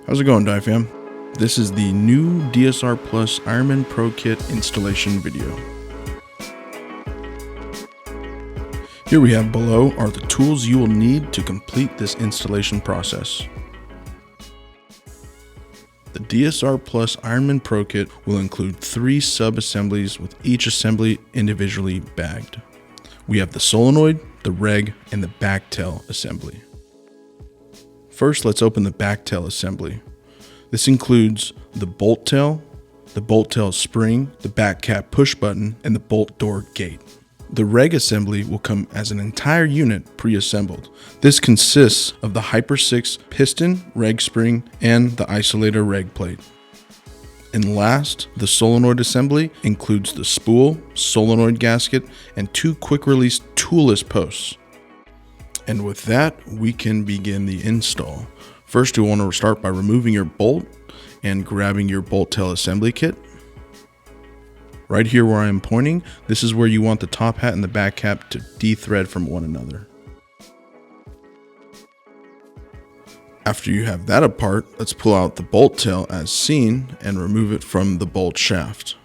How's it going, Die Fam? This is the new DSR Plus Ironmen Pro Kit installation video. Here we have below are the tools you will need to complete this installation process. The DSR Plus Ironmen Pro Kit will include 3 sub-assemblies with each assembly individually bagged. We have the solenoid, the reg, and the back tail assembly. First, let's open the back tail assembly. This includes the bolt tail spring, the back cap push button, and the bolt door gate. The reg assembly will come as an entire unit pre-assembled. This consists of the Hyper 6 piston, reg spring, and the isolator reg plate. And last, the solenoid assembly includes the spool, solenoid gasket, and 2 quick release toolless posts. And with that, we can begin the install. First, you want to start by removing your bolt and grabbing your bolt tail assembly kit. Right here where I am pointing, this is where you want the top hat and the back cap to de-thread from one another. After you have that apart, let's pull out the bolt tail as seen and remove it from the bolt shaft.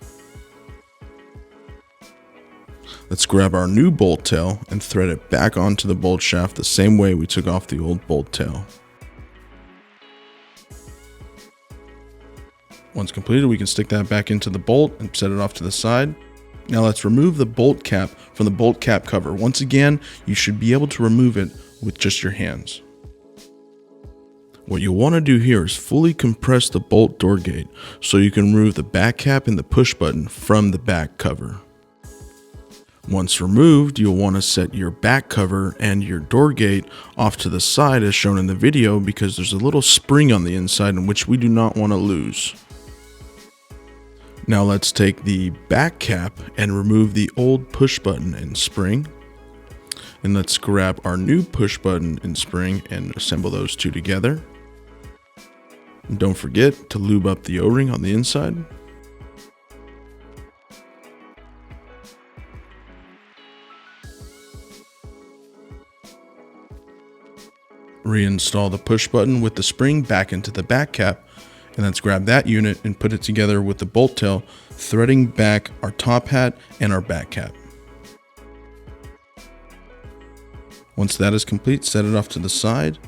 Let's grab our new bolt tail and thread it back onto the bolt shaft the same way we took off the old bolt tail. Once completed, we can stick that back into the bolt and set it off to the side. Now let's remove the bolt cap from the bolt cap cover. Once again, you should be able to remove it with just your hands. What you'll want to do here is fully compress the bolt door gate so you can remove the back cap and the push button from the back cover. Once removed, you'll want to set your back cover and your door gate off to the side as shown in the video because there's a little spring on the inside in which we do not want to lose. Now let's take the back cap and remove the old push button and spring. And let's grab our new push button and spring and assemble those two together. And don't forget to lube up the O-ring on the inside. Reinstall the push button with the spring back into the back cap, and let's grab that unit and put it together with the bolt tail, threading back our top hat and our back cap. Once that is complete, set it off to the side.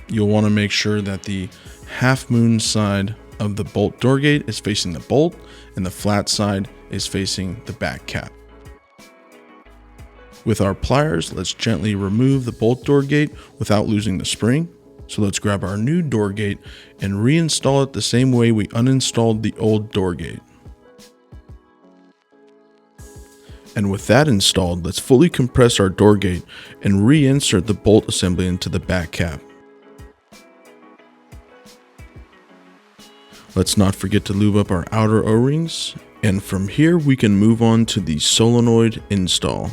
You'll want to make sure that the half moon side of the bolt door gate is facing the bolt and the flat side is facing the back cap. With our pliers, let's gently remove the bolt door gate without losing the spring. So let's grab our new door gate and reinstall it the same way we uninstalled the old door gate. And with that installed, let's fully compress our door gate and reinsert the bolt assembly into the back cap. Let's not forget to lube up our outer O-rings, and from here we can move on to the solenoid install.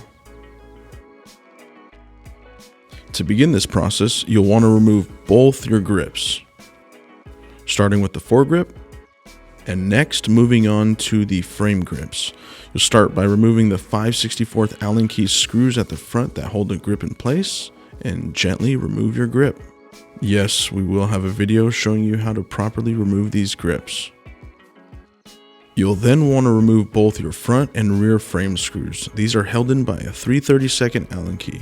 To begin this process, you'll want to remove both your grips, starting with the foregrip, and next moving on to the frame grips. You'll start by removing the 5/64 Allen key screws at the front that hold the grip in place, and gently remove your grip. Yes, we will have a video showing you how to properly remove these grips. You'll then want to remove both your front and rear frame screws. These are held in by a 3/32 Allen key.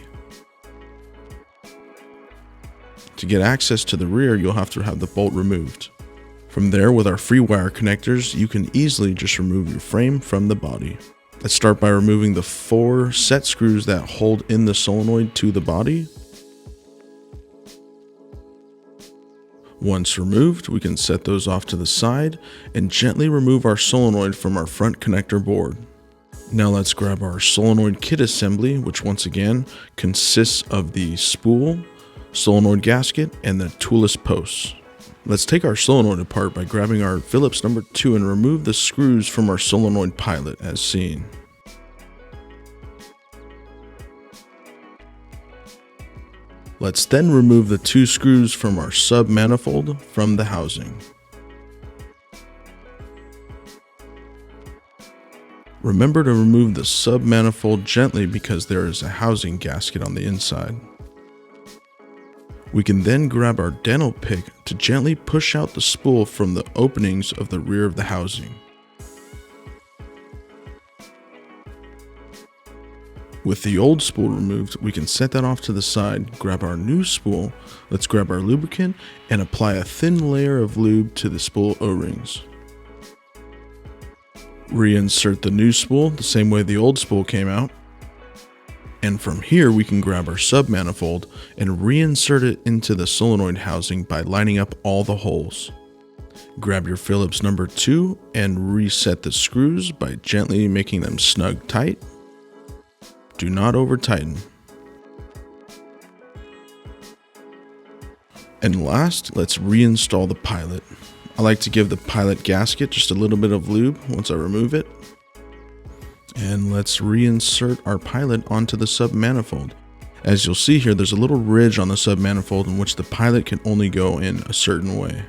To get access to the rear, you'll have to have the bolt removed. From there, with our free wire connectors, you can easily just remove your frame from the body. Let's start by removing the 4 set screws that hold in the solenoid to the body. Once removed, we can set those off to the side and gently remove our solenoid from our front connector board. Now let's grab our solenoid kit assembly, which once again consists of the spool, solenoid gasket, and the toolless posts. Let's take our solenoid apart by grabbing our Phillips number 2 and remove the screws from our solenoid pilot as seen. Let's then remove the 2 screws from our sub manifold from the housing. Remember to remove the sub manifold gently because there is a housing gasket on the inside. We can then grab our dental pick to gently push out the spool from the openings of the rear of the housing. With the old spool removed, we can set that off to the side, grab our new spool, let's grab our lubricant, and apply a thin layer of lube to the spool O-rings. Reinsert the new spool the same way the old spool came out. And from here we can grab our sub-manifold and reinsert it into the solenoid housing by lining up all the holes. Grab your Phillips number 2 and reset the screws by gently making them snug tight. Do not over tighten. And last, let's reinstall the pilot. I like to give the pilot gasket just a little bit of lube once I remove it. And let's reinsert our pilot onto the sub-manifold. As you'll see here, there's a little ridge on the sub-manifold in which the pilot can only go in a certain way.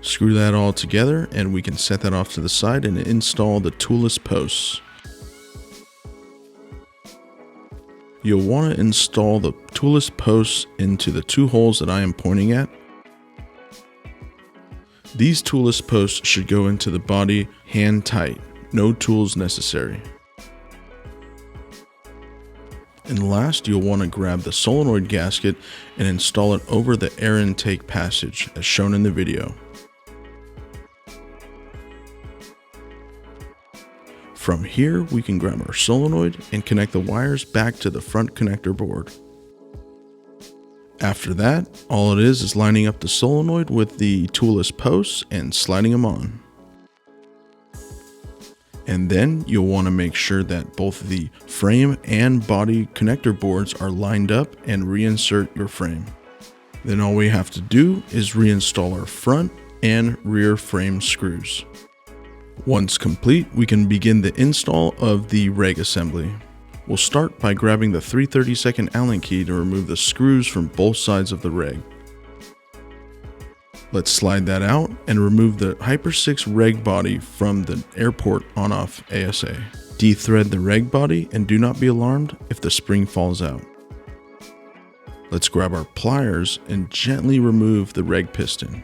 Screw that all together and we can set that off to the side and install the toolless posts. You'll want to install the toolless posts into the 2 holes that I am pointing at. These toolless posts should go into the body hand tight, no tools necessary. And last, you'll want to grab the solenoid gasket and install it over the air intake passage as shown in the video. From here, we can grab our solenoid and connect the wires back to the front connector board. After that, all it is lining up the solenoid with the toolless posts and sliding them on. And then you'll want to make sure that both the frame and body connector boards are lined up and reinsert your frame. Then all we have to do is reinstall our front and rear frame screws. Once complete, we can begin the install of the reg assembly. We'll start by grabbing the 3/32 Allen key to remove the screws from both sides of the reg. Let's slide that out and remove the Hyper 6 reg body from the airport on-off ASA. Dethread the reg body and do not be alarmed if the spring falls out. Let's grab our pliers and gently remove the reg piston.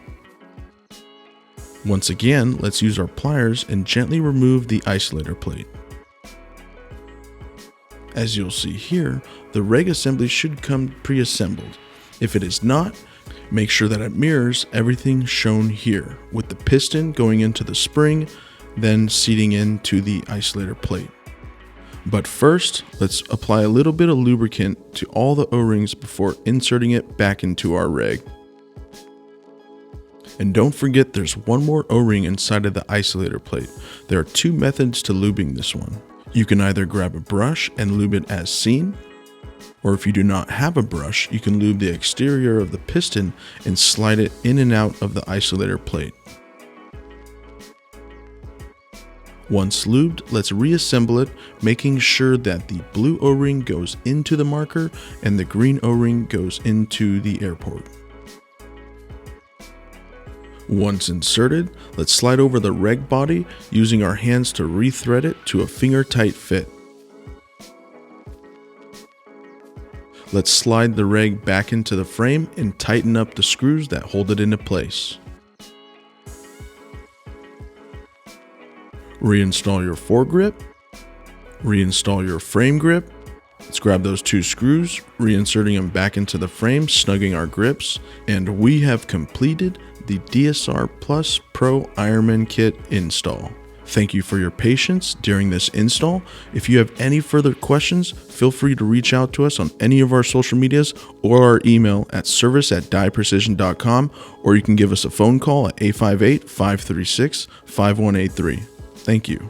Once again, let's use our pliers and gently remove the isolator plate. As you'll see here, the reg assembly should come pre-assembled. If it is not, make sure that it mirrors everything shown here, with the piston going into the spring, then seating into the isolator plate. But first, let's apply a little bit of lubricant to all the O-rings before inserting it back into our reg. And don't forget there's one more O-ring inside of the isolator plate. There are 2 methods to lubing this one. You can either grab a brush and lube it as seen, or if you do not have a brush, you can lube the exterior of the piston and slide it in and out of the isolator plate. Once lubed, let's reassemble it, making sure that the blue O-ring goes into the marker and the green O-ring goes into the airport. Once inserted, let's slide over the reg body using our hands to rethread it to a finger-tight fit. Let's slide the reg back into the frame and tighten up the screws that hold it into place. Reinstall your foregrip. Reinstall your frame grip. Let's grab those 2 screws, reinserting them back into the frame, snugging our grips, and we have completed the DSR Plus Pro Ironman Kit install. Thank you for your patience during this install. If you have any further questions, feel free to reach out to us on any of our social medias or our email at service@dieprecision.com, or you can give us a phone call at 858-536-5183. Thank you.